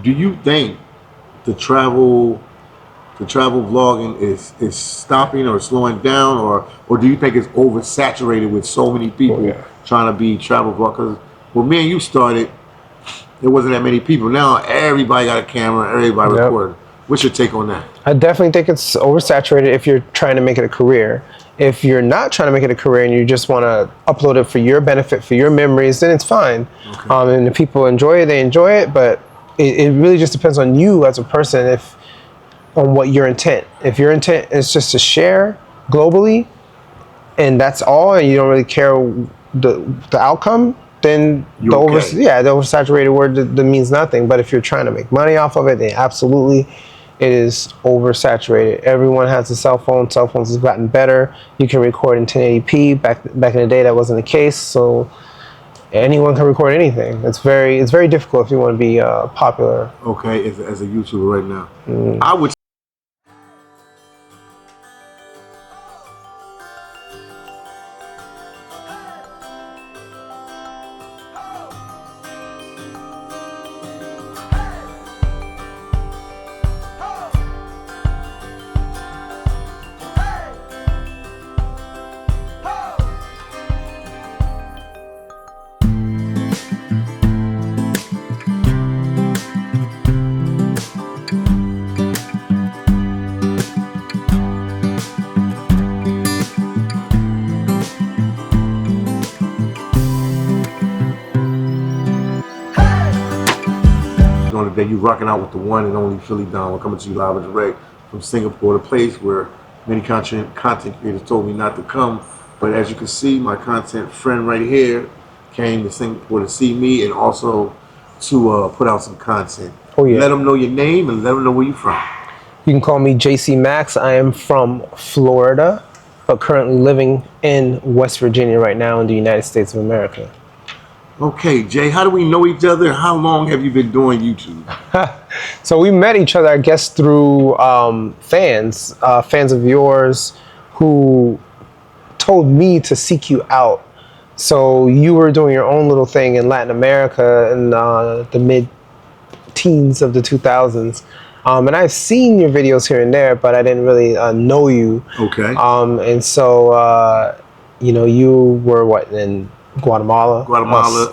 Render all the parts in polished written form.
Do you think the travel vlogging is stopping or slowing down, or do you think it's oversaturated with so many Oh people yeah. trying to be travel vloggers? When me and you started, there wasn't that many people. Now everybody got a camera, everybody Yep. recording. What's your take on that? I definitely think it's oversaturated if you're trying to make it a career. If you're not trying to make it a career and you just want to upload it for your benefit, for your memories, then it's fine. Okay. And if people enjoy it, they enjoy it. But it really just depends on you as a person, on what your intent. If your intent is just to share globally, and that's all, and you don't really care the outcome, then You okay. the oversaturated word that means nothing. But if you're trying to make money off of it, then absolutely, it is oversaturated. Everyone has a cell phone. Cell phones have gotten better. You can record in 1080p. Back in the day, that wasn't the case. So anyone can record anything. It's very difficult if you want to be popular. Okay, as a YouTuber right now, I would. On the day you rocking out with the one and only Philly Don. We're coming to you live and direct from Singapore, the place where many content creators told me not to come. But as you can see, my content friend right here came to Singapore to see me and also to put out some content. Oh yeah. Let them know your name and let them know where you're from. You can call me Jay Cee Max. I am from Florida, but currently living in West Virginia right now in the United States of America. Okay, Jay, how do we know each other? How long have you been doing YouTube? So we met each other, I guess, through fans of yours who told me to seek you out. So you were doing your own little thing in Latin America in the mid-teens of the 2000s. And I've seen your videos here and there, but I didn't really know you. Okay. And so, you were what, in Guatemala,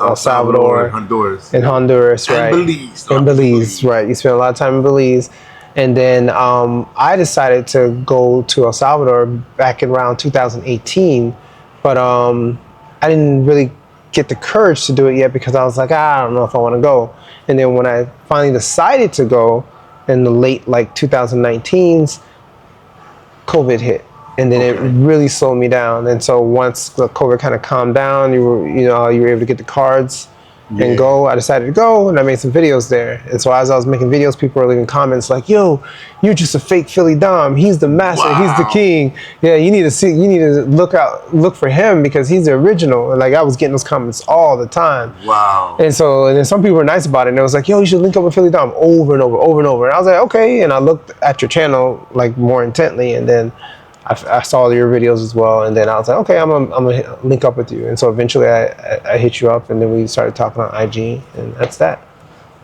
El Salvador, Honduras. In Honduras, right? And Belize. In Belize, right. You spent a lot of time in Belize. And then I decided to go to El Salvador back in around 2018. But I didn't really get the courage to do it yet because I was like, I don't know if I want to go. And then when I finally decided to go in the late 2019s, COVID hit. And then it really slowed me down. And so once the COVID kind of calmed down, you were able to get the cards and go. I decided to go, and I made some videos there. And so as I was making videos, people were leaving comments like, "Yo, you're just a fake Philly Dom. He's the master. Wow. He's the king. Yeah, you need to look for him because he's the original." And I was getting those comments all the time. Wow. And then some people were nice about it, and it was like, "Yo, you should link up with Philly Dom over and over, over and over." And I was like, "Okay." And I looked at your channel more intently, and then I saw your videos as well, and then I was like, okay, I'm gonna link up with you. And so eventually I hit you up, and then we started talking on IG, and that's that.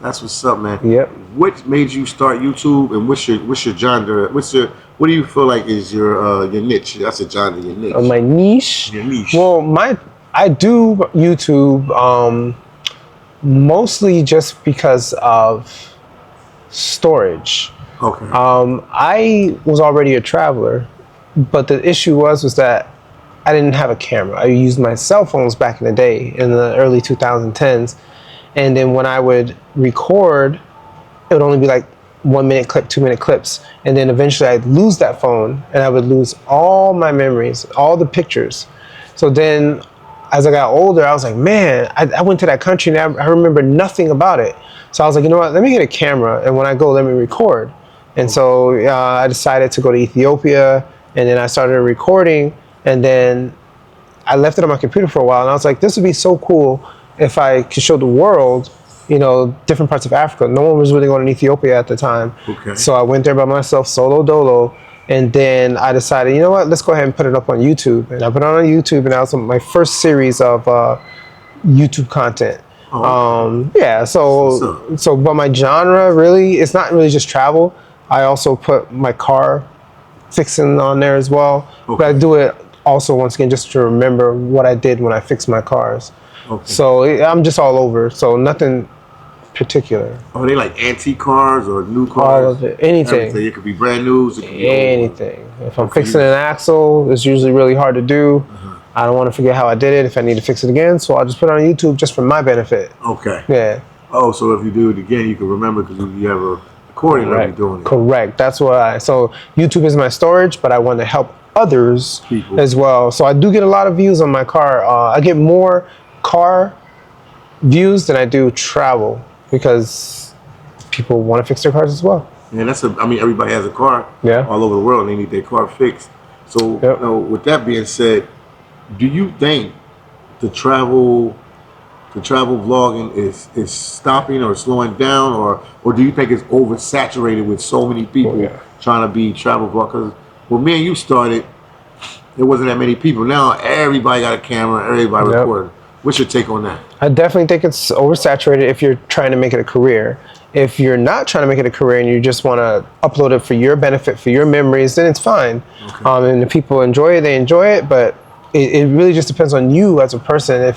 That's what's up, man. Yep. What made you start YouTube, and what's your genre? What do you feel like is your niche? That's a genre, your niche. My niche. Your niche. Well, I do YouTube mostly just because of storage. Okay. I was already a traveler. But the issue was that I didn't have a camera. I used my cell phones back in the day, in the early 2010s. And then when I would record, it would only be 1 minute clip, 2 minute clips. And then eventually I'd lose that phone and I would lose all my memories, all the pictures. So then as I got older, I was like, man, I went to that country and I remember nothing about it. So I was like, you know what, let me get a camera. And when I go, let me record. And so I decided to go to Ethiopia. And then I started recording, and then I left it on my computer for a while, and I was like, this would be so cool if I could show the world, different parts of Africa. No one was really going to Ethiopia at the time. Okay. So I went there by myself, solo dolo, and then I decided, you know what, let's go ahead and put it up on YouTube. And I put it on YouTube, and that was my first series of YouTube content. Yeah, so but my genre really, it's not really just travel. I also put my car fixing on there as well. Okay. But I do it also once again just to remember what I did when I fixed my cars. Okay. So I'm just all over. So nothing particular. Are they like antique cars or new cars? All of it, anything. Everything. It could be brand new. It could be Anything. If I'm fixing an axle, it's usually really hard to do. I don't want to forget how I did it if I need to fix it again, so I'll just put it on YouTube just for my benefit. Okay. Yeah. Oh, so if you do it again, you can remember because you have a recording of you doing it. Correct. That's why. So YouTube is my storage, but I want to help others as well. So I do get a lot of views on my car. I get more car views than I do travel because people want to fix their cars as well. Yeah, I mean, everybody has a car all over the world, and they need their car fixed. So, with that being said, do you think the travel vlogging is stopping or slowing down, or do you think it's oversaturated with so many people trying to be travel vloggers? When me and you started, there wasn't that many people. Now everybody got a camera, everybody recording. What's your take on that? I definitely think it's oversaturated if you're trying to make it a career. If you're not trying to make it a career and you just want to upload it for your benefit, for your memories, then it's fine. Okay. And if people enjoy it, they enjoy it. But it really just depends on you as a person,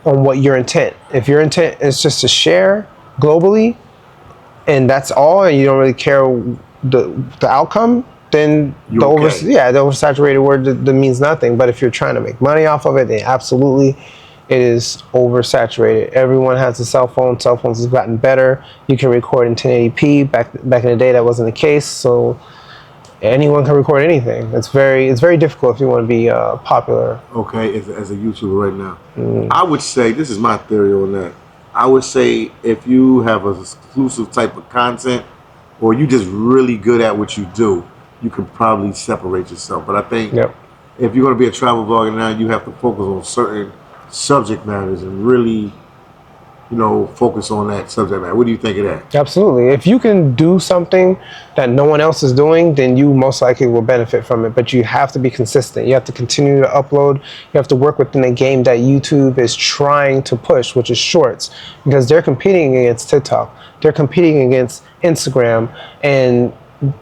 on what your intent. If your intent is just to share globally, and that's all, and you don't really care the outcome, then the oversaturated word that means nothing. But if you're trying to make money off of it, then absolutely. It is oversaturated. Everyone has a cell phone. Cell phones have gotten better. You can record in 1080p. Back in the day, that wasn't the case. So anyone can record anything. It's very difficult if you want to be popular. Okay, as a YouTuber right now, I would say, this is my theory on that. I would say if you have an exclusive type of content, or you just really good at what you do, you can probably separate yourself. But I think if you're going to be a travel vlogger now, you have to focus on certain subject matters and really, focus on that subject matter. What do you think of that? Absolutely. If you can do something that no one else is doing, then you most likely will benefit from it. But you have to be consistent. You have to continue to upload. You have to work within the game that YouTube is trying to push, which is shorts, because they're competing against TikTok. They're competing against Instagram, and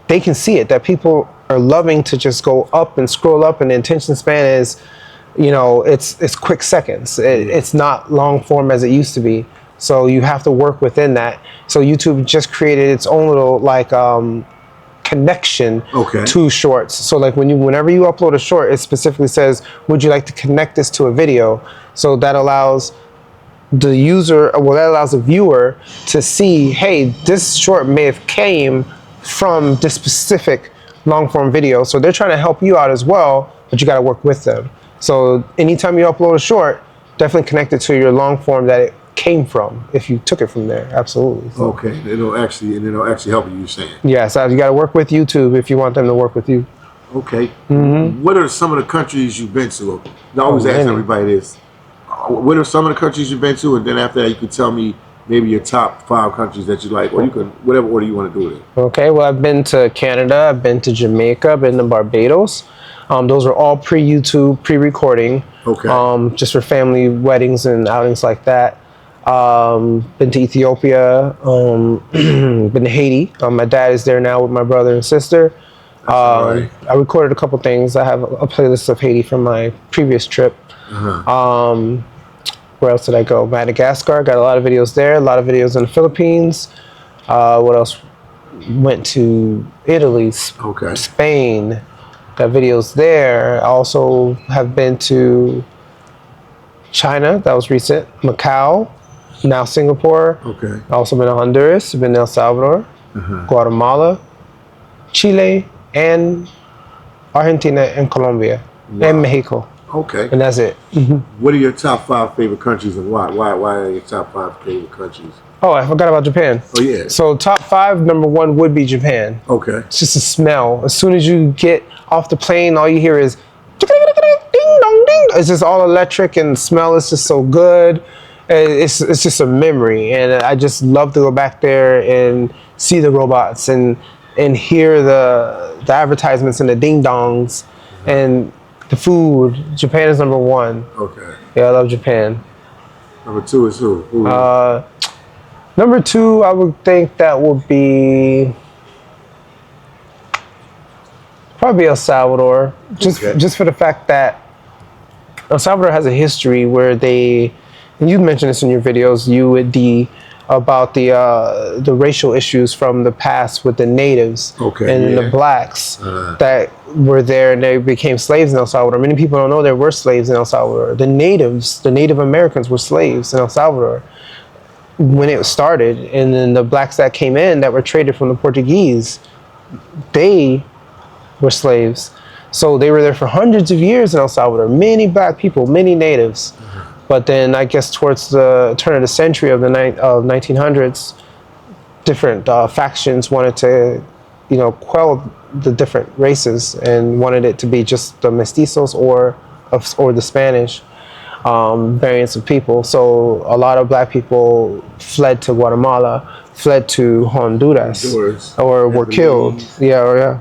they can see it, that people are loving to just go up and scroll up, and the attention span is, it's quick seconds. It's not long form as it used to be. So you have to work within that. So YouTube just created its own little connection to shorts. So like whenever you upload a short, it specifically says, would you like to connect this to a video? So that allows the viewer to see, hey, this short may have came from this specific long form video. So they're trying to help you out as well, but you got to work with them. So anytime you upload a short, definitely connect it to your long form that it came from, if you took it from there. Absolutely. So, okay, it'll actually help you, you're saying? Yeah, so you got to work with YouTube if you want them to work with you. Okay. What are some of the countries you've been to? I always ask everybody this. What are some of the countries you've been to? And then after that, you could tell me maybe your top 5 countries that you like, or you can, whatever order you want to do it in. Okay, well, I've been to Canada, I've been to Jamaica, I've been to Barbados. Those are all pre-YouTube, pre-recording. Okay. Just for family weddings and outings like that. Been to Ethiopia, been to Haiti. My dad is there now with my brother and sister. I recorded a couple things. I have a playlist of Haiti from my previous trip. Where else did I go? Madagascar, got a lot of videos there, a lot of videos in the Philippines. What else? Went to Italy, Spain, got videos there. I also have been to China, that was recent, Macau, now Singapore. Okay. I also been to Honduras, been to El Salvador, Guatemala, Chile, and Argentina and Colombia, and Mexico. Okay. And that's it. What are your top 5 favorite countries and why? Why are your top 5 favorite countries? Oh, I forgot about Japan. Oh, yeah. So top 5, number 1 would be Japan. Okay. It's just a smell. As soon as you get off the plane, all you hear is ding dong ding. It's just all electric, and the smell is just so good. It's just a memory, and I just love to go back there and see the robots and hear the advertisements and the ding dongs and the food. Japan is number 1. Okay. Yeah, I love Japan. Number 2 is who? Number 2, I would think that would be probably El Salvador. Just for the fact that El Salvador has a history where and you mentioned this in your videos, you and D, about the racial issues from the past with the natives and the blacks that were there and they became slaves in El Salvador. Many people don't know there were slaves in El Salvador. The natives, the Native Americans were slaves in El Salvador when it started, and then the blacks that came in that were traded from the Portuguese, they were slaves. So they were there for hundreds of years in El Salvador. Many black people, many natives. But then I guess towards the turn of the century of the 1900s, different factions wanted to, quell the different races and wanted it to be just the mestizos or the Spanish variants of people. So a lot of black people fled to Guatemala, fled to Honduras, or were killed.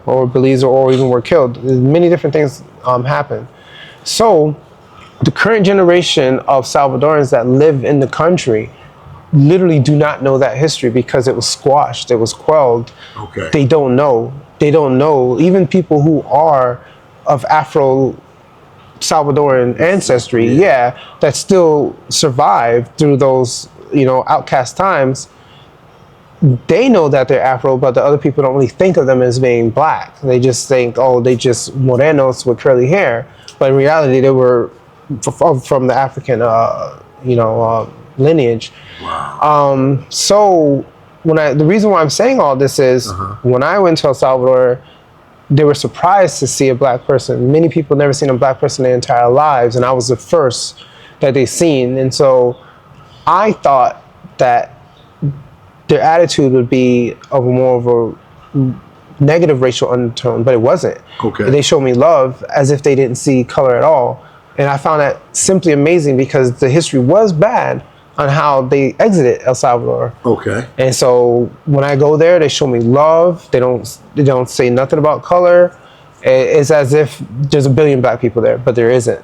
Or Belize, or even were killed. Many different things happened. So the current generation of Salvadorans that live in the country literally do not know that history because it was squashed, it was quelled. They don't know. Even people who are of Afro Salvadoran ancestry, that still survived through those, outcast times. They know that they're Afro, but the other people don't really think of them as being black. They just think, they just morenos with curly hair. But in reality, they were from the African, lineage. Wow. So the reason why I'm saying all this is when I went to El Salvador, they were surprised to see a black person. Many people never seen a black person their entire lives, and I was the first that they seen. And so I thought that their attitude would be of more of a negative racial undertone, but it wasn't. They showed me love as if they didn't see color at all. And I found that simply amazing because the history was bad on how they exited El Salvador. And so when I go there, they show me love. They don't say nothing about color. It's as if there's a billion black people there, but there isn't.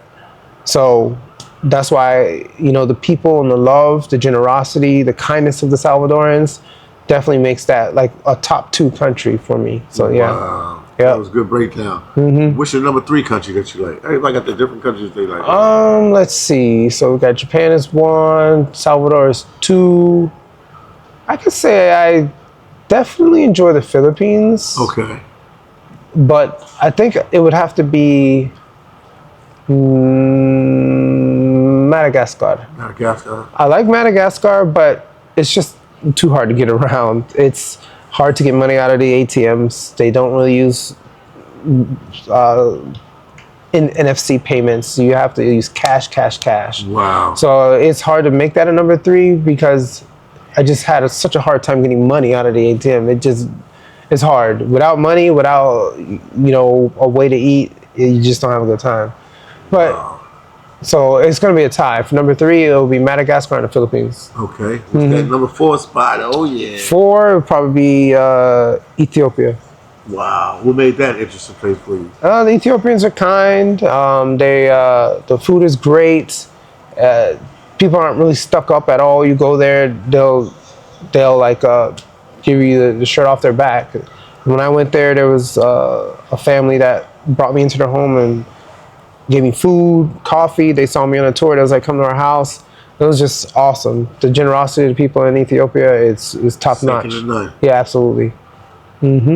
So that's why, the people and the love, the generosity, the kindness of the Salvadorans definitely makes that like a top 2 country for me. So Wow. That was a good breakdown. What's your number 3 country that you like? Everybody got the different countries they like. Let's see. So we got Japan is 1, Salvador is 2. I could say I definitely enjoy the Philippines. But I think it would have to be Madagascar. I like Madagascar, but it's just too hard to get around. It's hard to get money out of the ATMs. They don't really use NFC payments. You have to use cash. Wow. So it's hard to make that a number 3 because I just had such a hard time getting money out of the ATM. It's hard. Without money, without, a way to eat, you just don't have a good time. But so it's going to be a tie. For number 3, it'll be Madagascar and the Philippines. What's that number 4 spot? 4 would probably be Ethiopia. Wow. What made that interesting place for you? The Ethiopians are kind. The food is great. People aren't really stuck up at all. You go there, they'll like give you the shirt off their back. When I went there was a family that brought me into their home and gave me food, coffee. They saw me on a tour. They was like, come to our house. It was just awesome. The generosity of the people in Ethiopia is top notch. Second to none. Yeah, absolutely.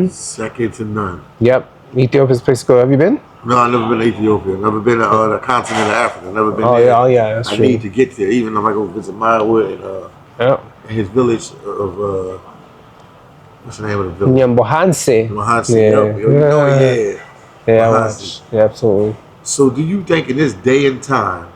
Second to none. Yep. Ethiopia's a place to go. Have you been? No, I've never been to Ethiopia. Never been to the continent of Africa. Never been there. That's true. I need to get there. Even if I go visit Maya in his village of what's the name of the village? Nyambohanse. Yeah, Yeah, absolutely. So do you think in this day and time